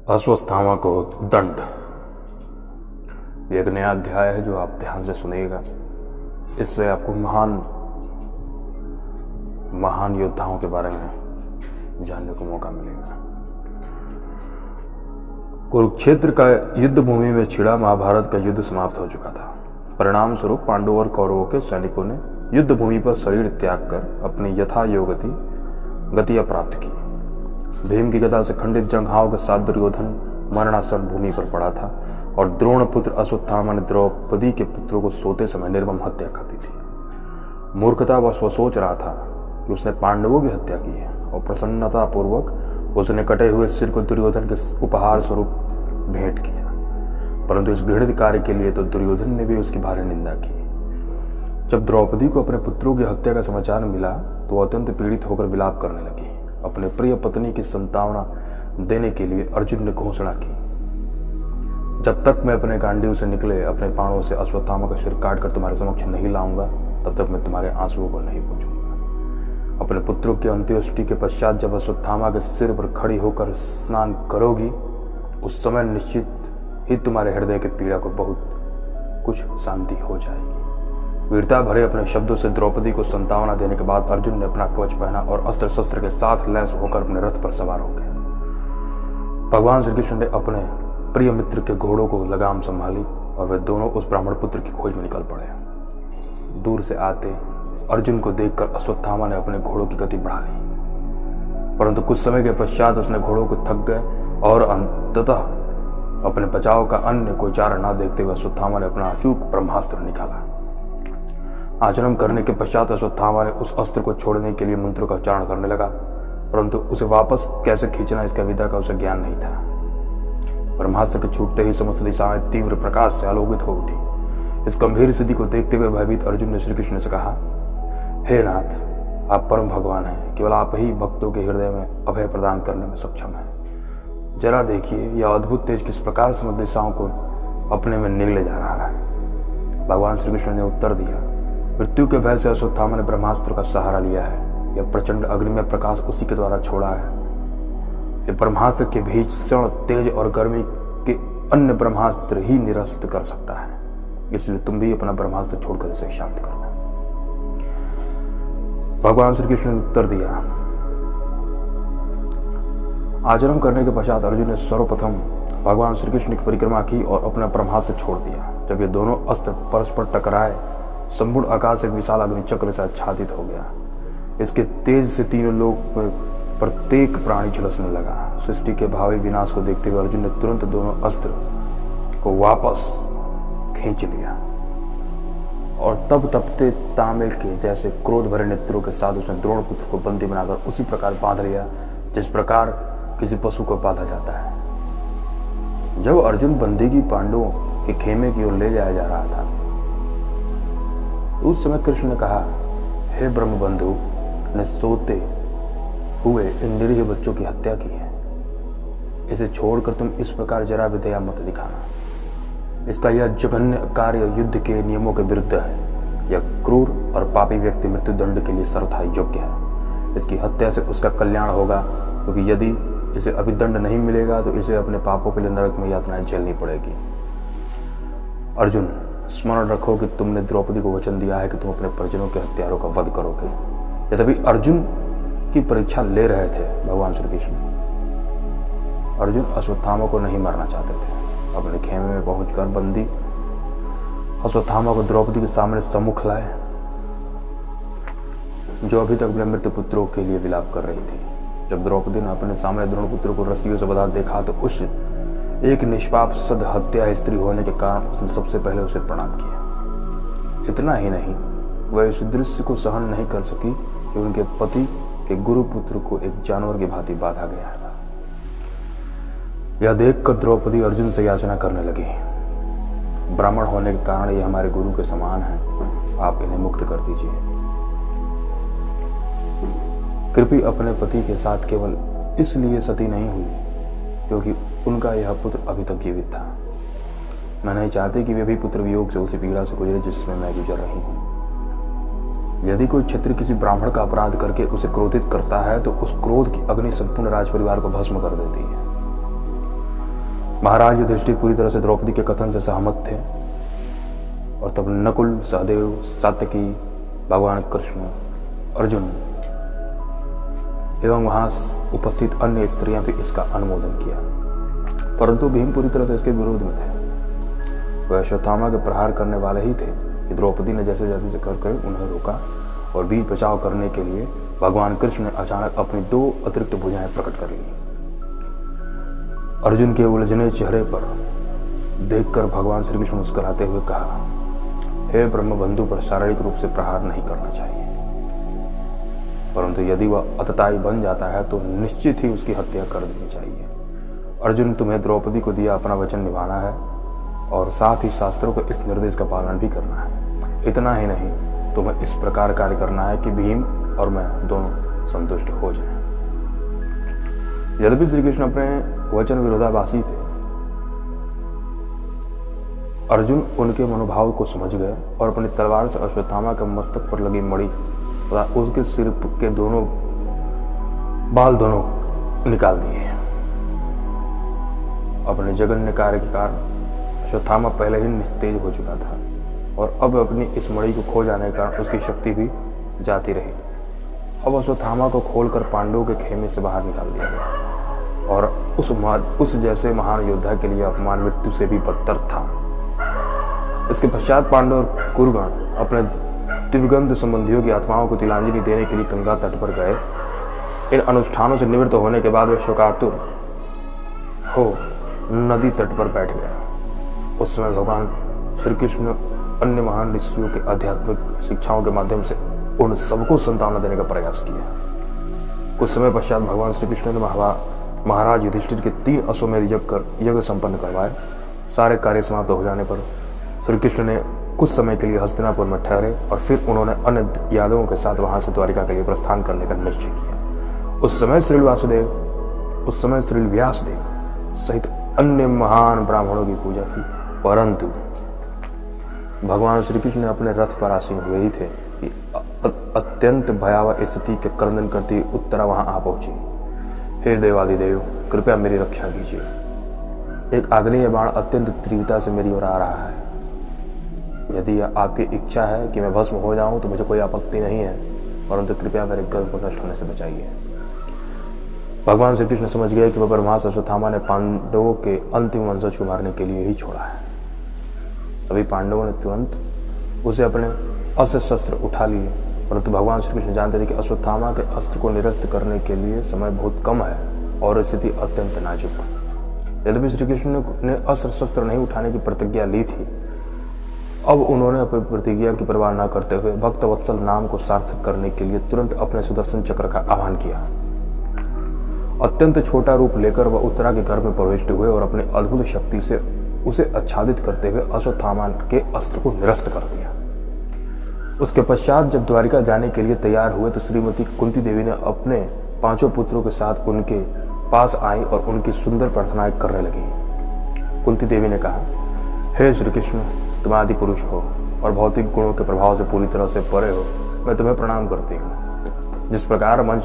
अश्वत्थामा को दंड। एक नया अध्याय है जो आप ध्यान से सुनिएगा। इससे आपको महान योद्धाओं के बारे में जानने को मौका मिलेगा। कुरुक्षेत्र का युद्ध भूमि में छिड़ा महाभारत का युद्ध समाप्त हो चुका था। परिणाम स्वरूप पांडवों और कौरवों के सैनिकों ने युद्ध भूमि पर शरीर त्याग कर अपनी यथा योगति गतियां प्राप्त की। भीम की गदा से खंडित जंघाओं के साथ दुर्योधन मरणासन भूमि पर पड़ा था और द्रोण पुत्र अश्वत्थामा ने द्रौपदी के पुत्रों को सोते समय निर्मम हत्या कर दी थी। मूर्खतावश वह सोच रहा था कि उसने पांडवों की हत्या की है और प्रसन्नता पूर्वक उसने कटे हुए सिर को दुर्योधन के उपहार स्वरूप भेंट किया। परंतु इस घृणित कार्य के लिए तो दुर्योधन ने भी उसकी भारी निंदा की। जब द्रौपदी को अपने पुत्रों की हत्या का समाचार मिला तो वह अत्यंत पीड़ित होकर विलाप करने लगी। अपने प्रिय पत्नी की संतावना देने के लिए अर्जुन ने घोषणा की, जब तक मैं अपने गांडीव से निकले अपने बाणों से अश्वत्थामा का सिर काटकर तुम्हारे समक्ष नहीं लाऊंगा, तब तक मैं तुम्हारे आंसुओं को नहीं पोंछूंगा। अपने पुत्रों की अंत्येष्टि के पश्चात जब अश्वत्थामा के सिर पर खड़ी होकर स्नान करोगी, उस समय निश्चित ही तुम्हारे हृदय के पीड़ा को बहुत कुछ शांति हो जाएगी। वीरता भरे अपने शब्दों से द्रौपदी को संतावना देने के बाद अर्जुन ने अपना कवच पहना और अस्त्र शस्त्र के साथ लैस होकर अपने रथ पर सवार हो गया। भगवान श्री कृष्ण ने अपने प्रिय मित्र के घोड़ों को लगाम संभाली और वे दोनों उस ब्राह्मण पुत्र की खोज में निकल पड़े। दूर से आते अर्जुन को देखकर अश्वत्थामा ने अपने घोड़ों की गति बढ़ा ली, परंतु कुछ समय के पश्चात उसने घोड़ों को थक गए और अंततः अपने बचाव का अन्य कोई चारा न देखते हुए अश्वत्थामा ने अपना अचूक ब्रह्मास्त्र निकाला। आचरण करने के पश्चात अश्वत्थामा ने उस अस्त्र को छोड़ने के लिए मंत्रों का उच्चारण करने लगा, परंतु उसे वापस कैसे खींचना इसका विधा का उसे ज्ञान नहीं था। ब्रह्मास्त्र के छूटते ही समस्त दिशाएं तीव्र प्रकाश से आलोकित हो उठी। इस गंभीर स्थिति को देखते हुए भयभीत अर्जुन ने श्री कृष्ण से कहा, हे नाथ, आप परम भगवान हैं, केवल आप ही भक्तों के हृदय में अभय प्रदान करने में सक्षम हैं। जरा देखिए यह अद्भुत तेज किस प्रकार समस्त दिशाओं को अपने में निगले जा रहा है। भगवान श्री कृष्ण ने उत्तर दिया, मृत्यु के भय से अश्वत्थामा ने ब्रह्मास्त्र का सहारा लिया है। यह प्रचंड अग्निमय प्रकाश उसी के द्वारा छोड़ा है। यह ब्रह्मास्त्र के भीषण तेज और गर्मी के अन्य ब्रह्मास्त्र ही निरस्त कर सकता है, इसलिए तुम भी अपना ब्रह्मास्त्र छोड़कर इसे शांत करना। भगवान श्री कृष्ण ने उत्तर दिया। आचरण करने के पश्चात अर्जुन ने सर्वप्रथम भगवान श्री कृष्ण की परिक्रमा की और अपना ब्रह्मास्त्र छोड़ दिया। जब ये दोनों अस्त्र परस्पर टकराए, संपूर्ण आकाश एक विशाल अग्नि चक्र से आच्छादित हो गया। इसके तेज से तीनों लोक में प्रत्येक प्राणी झुलसने लगा। सृष्टि के भावी विनाश को देखते हुए अर्जुन ने तुरंत दोनों अस्त्र को वापस खींच लिया और तब तपते तांबे के जैसे क्रोध भरे नेत्रों के साथ उसने द्रोण पुत्र को बंदी बनाकर उसी प्रकार बांध लिया जिस प्रकार किसी पशु को बांधा जाता है। जब अर्जुन बंदी की पांडवों के खेमे की ओर ले जाया जा रहा था, उस समय कृष्ण ने कहा, हे ब्रह्म बंधु ने सोते हुए इन निरीह बच्चों की हत्या की है। इसे छोड़कर तुम इस प्रकार जरा भी दया मत दिखाना। इसका यह जघन्य कार्य युद्ध के नियमों के विरुद्ध है। यह क्रूर और पापी व्यक्ति मृत्यु दंड के लिए सर्वथा योग्य है। इसकी हत्या से उसका कल्याण होगा, क्योंकि यदि इसे अभी दंड नहीं मिलेगा तो इसे अपने पापों के लिए नरक में यातनाएं झेलनी पड़ेगी। अर्जुन, स्मरण रखो कि तुमने द्रौपदी को वचन दिया है कि तुम अपने परिजनों के हत्यारों का वध करोगे। यद्यपि अर्जुन की परीक्षा ले रहे थे भगवान श्री कृष्ण, अर्जुन अश्वत्थामा को नहीं मारना चाहते थे। अपने खेमे में पहुंचकर बंदी अश्वत्थामा को द्रौपदी के सामने सम्मुख लाए, जो अभी तक अपने मृत पुत्रों के लिए विलाप कर रही थी। जब द्रौपदी ने अपने सामने द्रोण पुत्र को रस्सियों से बंधा देखा तो उस एक निष्पाप सद हत्या स्त्री होने के कारण उसने सबसे पहले उसे प्रणाम किया। इतना ही नहीं, वह इस दृश्य को सहन नहीं कर सकी कि उनके पति के गुरु पुत्र को एक जानवर की भांति बांधा गया है। यह देखकर द्रौपदी अर्जुन से याचना करने लगी, ब्राह्मण होने के कारण ये हमारे गुरु के समान हैं, आप इन्हें मुक्त कर दीजिए। कृपी अपने पति के साथ केवल इसलिए सती नहीं हुई क्योंकि उनका यह पुत्र अभी तक जीवित था। मैं नहीं चाहती कि वे भी पुत्र वियोग से उसी पीड़ा से गुजरे जिसमें मैं गुजर रही हूँ। यदि कोई क्षत्रिय किसी ब्राह्मण का अपराध करके उसे क्रोधित करता है तो उस क्रोध की अग्नि संपूर्ण राज परिवार को भस्म कर देती है। महाराज युधिष्ठिर पूरी तरह से द्रौपदी के कथन से सहमत थे और तब नकुल, सहदेव, सात्यकी, भगवान कृष्ण, अर्जुन एवं वहां उपस्थित अन्य स्त्रियां भी इसका अनुमोदन किया। परंतु भीम पूरी तरह से इसके विरोध में थे। वह अश्वत्थामा के प्रहार करने वाले ही थे कि द्रौपदी ने जैसे जैसे कर उन्हें रोका और बीच बचाव करने के लिए भगवान कृष्ण ने अचानक अपनी 2 अतिरिक्त भुजाएं प्रकट कर ली। अर्जुन के उलझने चेहरे पर देखकर भगवान श्री कृष्ण मुस्कुराते हुए कहा, हे ब्रह्म बंधु, पर शारीरिक रूप से प्रहार नहीं करना चाहिए, परंतु यदि वह अतताई बन जाता है तो निश्चित ही उसकी हत्या कर देनी चाहिए। अर्जुन, तुम्हें द्रौपदी को दिया अपना वचन निभाना है और साथ ही शास्त्रों के इस निर्देश का पालन भी करना है। इतना ही नहीं, तुम्हें इस प्रकार कार्य करना है कि भीम और मैं दोनों संतुष्ट हो जाएं। यद्यपि श्री कृष्ण अपने वचन विरोधाभासी थे, अर्जुन उनके मनोभाव को समझ गए और अपनी तलवार से अश्वत्थामा के मस्तक पर लगी मणि तथा उसके सिर के दोनों बाल निकाल दिए। अपने जघन्य कार्य के कारण अश्वत्थामा पहले ही निस्तेज हो चुका था और अब अपनी इस मणि को खो जाने के कारण उसकी शक्ति भी जाती रही। अब अश्वत्थामा को खोलकर पांडवों के खेमे से बाहर निकाल दिया गया और उस जैसे महान योद्धा के लिए अपमान मृत्यु से भी बदतर था। इसके पश्चात पांडव और कुरुगण अपने दिव्यगंध संबंधियों की आत्माओं को तिलांजलि देने के लिए गंगा तट पर गए। इन अनुष्ठानों से निवृत्त होने के बाद वे शोकातुर हो नदी तट पर बैठ गए। उस समय भगवान श्री कृष्ण अन्य महान ऋषियों के आध्यात्मिक शिक्षाओं के माध्यम से उन सबको संतावना देने का प्रयास किया। कुछ समय पश्चात भगवान श्री कृष्ण ने महाराज युधिष्ठिर के 3 अश्वमेध यज्ञ संपन्न करवाए। सारे कार्य समाप्त हो जाने पर श्री कृष्ण ने कुछ समय के लिए हस्तिनापुर में ठहरे और फिर उन्होंने अन्य यादवों के साथ वहां से द्वारिका के लिए प्रस्थान करने का निश्चय किया। उस समय श्री व्यासदेव सहित अन्य महान ब्राह्मणों की पूजा की, परंतु भगवान श्री कृष्ण अपने रथ पर आसीन हुए ही थे कि अत्यंत भयावह स्थिति के क्रंदन करती उत्तरा वहां आ पहुंची। हे देवादिदेव, कृपया मेरी रक्षा कीजिए। एक आग्नेय बाण अत्यंत तीव्रता से मेरी ओर आ रहा है। यदि आपकी इच्छा है कि मैं भस्म हो जाऊं तो मुझे कोई आपत्ति नहीं है, परंतु कृपया मेरे गर्भ को नष्ट होने से बचाइए। भगवान श्री कृष्ण समझ गए कि वह ब्रह्मास्त्र अश्वत्थामा ने पांडवों के अंतिम वंशज को मारने के लिए ही छोड़ा है। सभी पांडवों ने तुरंत उसे अपने अस्त्र शस्त्र उठा लिए, परंतु भगवान श्री कृष्ण जानते थे कि अश्वत्थामा के अस्त्र को निरस्त करने के लिए समय बहुत कम है और स्थिति अत्यंत नाजुक। यद्यपि श्री कृष्ण ने अस्त्र शस्त्र नहीं उठाने की प्रतिज्ञा ली थी, अब उन्होंने अपनी प्रतिज्ञा की परवाह न करते हुए भक्त वत्सल नाम को सार्थक करने के लिए तुरंत अपने सुदर्शन चक्र का आह्वान किया। अत्यंत छोटा रूप लेकर वह उत्तरा के घर में प्रविष्ट हुए और अपनी अद्भुत शक्ति से उसे आच्छादित करते हुए अश्वत्थामा के अस्त्र को निरस्त कर दिया। उसके पश्चात जब द्वारिका जाने के लिए तैयार हुए तो श्रीमती कुंती देवी ने अपने 5 पुत्रों के साथ उनके पास आई और उनकी सुंदर प्रार्थनाएं करने लगी। कुंती देवी ने कहा, हे श्री कृष्ण, तुम आदि पुरुष हो और भौतिक गुणों के प्रभाव से पूरी तरह से परे हो। मैं तुम्हें प्रणाम करती हूँ। जिस प्रकार मंच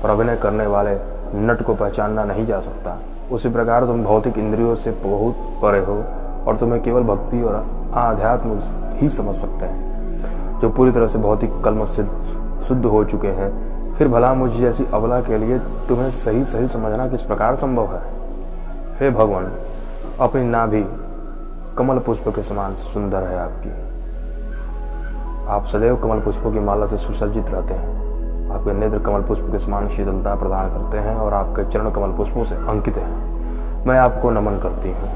पर अभिनय करने वाले नट को पहचानना नहीं जा सकता, उसी प्रकार तुम भौतिक इंद्रियों से बहुत परे हो और तुम्हें केवल भक्ति और आध्यात्म ही समझ सकते हैं, जो पूरी तरह से भौतिक कलमश से शुद्ध हो चुके हैं। फिर भला मुझ जैसी अबला के लिए तुम्हें सही समझना किस प्रकार संभव है। हे भगवान, अपनी नाभि कमल पुष्प के समान सुंदर है आपकी। आप सदैव कमल पुष्पों की माला से सुसज्जित रहते हैं। आपके नेत्र कमल पुष्प के समान शीतलता प्रदान करते हैं और आपके चरण कमल पुष्पों से अंकित हैं। मैं आपको नमन करती हूँ।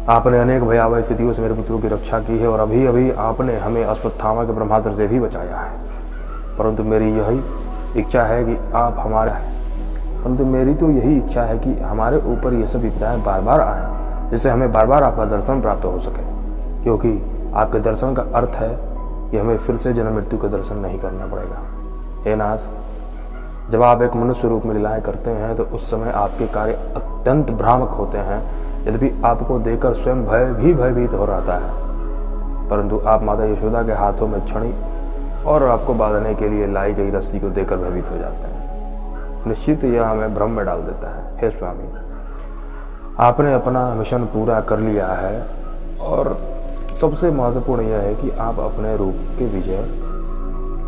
आपने अनेक भयावह स्थितियों से मेरे पुत्रों की रक्षा की है और अभी अभी आपने हमें अश्वत्थामा के ब्रह्मास्त्र से भी बचाया है। परंतु मेरी तो यही इच्छा है कि हमारे ऊपर ये सब विपदाएं बार बार आएं, जिससे हमें बार बार आपका दर्शन प्राप्त हो सके, क्योंकि आपके दर्शन का अर्थ है कि हमें फिर से जन्म मृत्यु का दर्शन नहीं करना पड़ेगा। हे नाथ, जब आप एक मनुष्य रूप में लीलाएं करते हैं तो उस समय आपके कार्य अत्यंत भ्रामक होते हैं। यद्यपि आपको देखकर स्वयं भयभीत हो रहता है, परंतु आप माता यशोदा के हाथों में छड़ी और आपको बांधने के लिए लाई गई रस्सी को देखकर भयभीत हो जाते हैं। निश्चित यह हमें भ्रम में डाल देता है। हे स्वामी, आपने अपना मिशन पूरा कर लिया है और सबसे महत्वपूर्ण यह है कि आप अपने रूप के विजय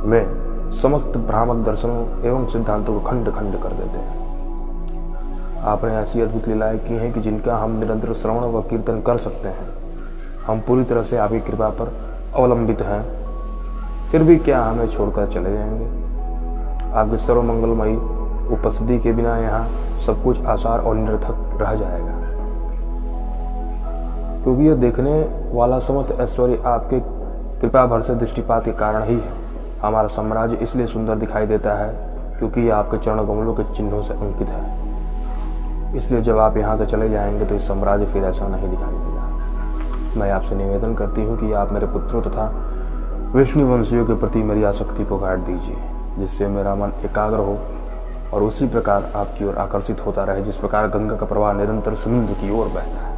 में समस्त भ्रामक दर्शनों एवं सिद्धांतों को खंड खंड कर देते हैं। आपने ऐसी अद्भुत लीलाएं की हैं कि जिनका हम निरंतर श्रवण व कीर्तन कर सकते हैं। हम पूरी तरह से आपकी कृपा पर अवलंबित हैं, फिर भी क्या हमें छोड़कर चले जाएंगे? आपके सर्वमंगलमयी उपस्थिति के बिना यहाँ सब कुछ आसार और निरर्थक रह जाएगा, क्योंकि यह देखने वाला समस्त ऐश्वर्य आपके कृपा भर से दृष्टिपात के कारण ही है। हमारा साम्राज्य इसलिए सुंदर दिखाई देता है क्योंकि यह आपके चरण कमलों के चिन्हों से अंकित है। इसलिए जब आप यहाँ से चले जाएंगे तो इस साम्राज्य फिर ऐसा नहीं दिखाई देगा। मैं आपसे निवेदन करती हूँ कि आप मेरे पुत्रों तथा विष्णुवंशियों के प्रति मेरी आसक्ति को काट दीजिए, जिससे मेरा मन एकाग्र हो और उसी प्रकार आपकी ओर आकर्षित होता रहे जिस प्रकार गंगा का प्रवाह निरंतर समुद्र की ओर बहता है।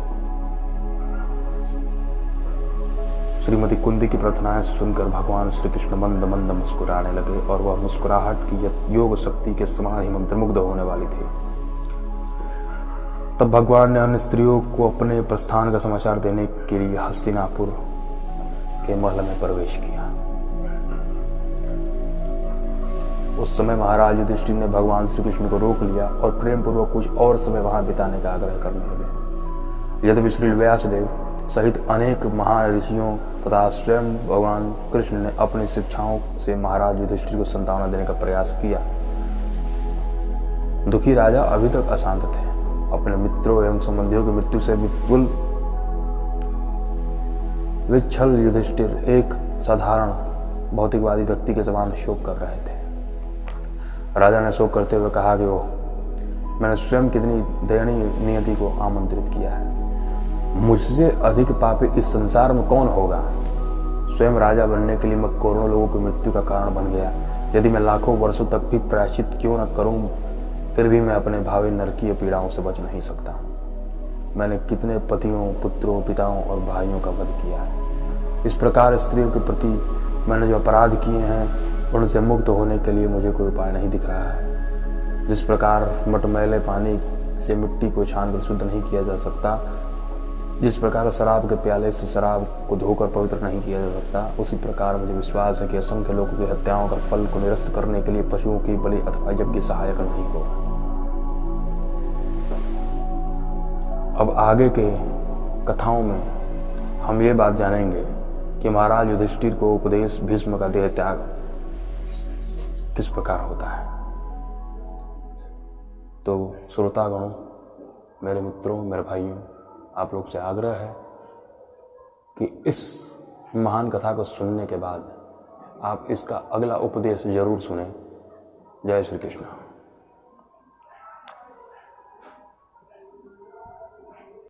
श्रीमती कुंती की प्रार्थनाएं सुनकर भगवान श्री कृष्ण मंद मंद मुस्कुराने लगे और वह मुस्कुराहट की योग शक्ति के समान ही मंत्रमुग्ध होने वाली थी। तब भगवान ने अन्य स्त्रियों को अपने प्रस्थान का समाचार देने के लिए हस्तिनापुर के महल में प्रवेश किया। उस समय महाराज युधिष्ठिर ने भगवान श्री कृष्ण को रोक लिया और प्रेम पूर्वक कुछ और समय वहां बिताने का आग्रह करने लगे। यद्यपि श्री व्यासदेव सहित अनेक महान ऋषियों तथा स्वयं भगवान कृष्ण ने अपनी शिक्षाओं से महाराज युधिष्ठिर को सांत्वना देने का प्रयास किया, दुखी राजा अभी तक अशांत थे। अपने मित्रों एवं संबंधियों की मृत्यु से विपुल विच्छल युधिष्ठिर एक साधारण भौतिकवादी व्यक्ति के समान शोक कर रहे थे। राजा ने शोक करते हुए कहा कि मैंने स्वयं कितनी दयनीय नियति को आमंत्रित किया है। मुझसे अधिक पापी इस संसार में कौन होगा? स्वयं राजा बनने के लिए मैं करोड़ों लोगों की मृत्यु का कारण बन गया। यदि मैं लाखों वर्षों तक भी प्रायश्चित क्यों न करूं, फिर भी मैं अपने भावी नरकीय पीड़ाओं से बच नहीं सकता। मैंने कितने पतियों, पुत्रों, पिताओं और भाइयों का वध किया है। इस प्रकार स्त्रियों के प्रति मैंने जो अपराध किए हैं उनसे मुक्त होने के लिए मुझे कोई उपाय नहीं दिख रहा है। जिस प्रकार मटमैले पानी से मिट्टी को छानकर शुद्ध नहीं किया जा सकता, जिस प्रकार शराब के प्याले से शराब को धोकर पवित्र नहीं किया जा सकता, उसी प्रकार मुझे विश्वास है कि असंख्य लोगों की हत्याओं का फल को निरस्त करने के लिए पशुओं की बलि अथवा यज्ञ सहायक नहीं होगा। अब आगे के कथाओं में हम ये बात जानेंगे कि महाराज युधिष्ठिर को उपदेश भीष्म का देह त्याग किस प्रकार होता है। तो श्रोतागणों, मेरे मित्रों, मेरे भाइयों, आप लोग से आग्रह है कि इस महान कथा को सुनने के बाद आप इसका अगला उपदेश जरूर सुनें। जय श्री कृष्ण।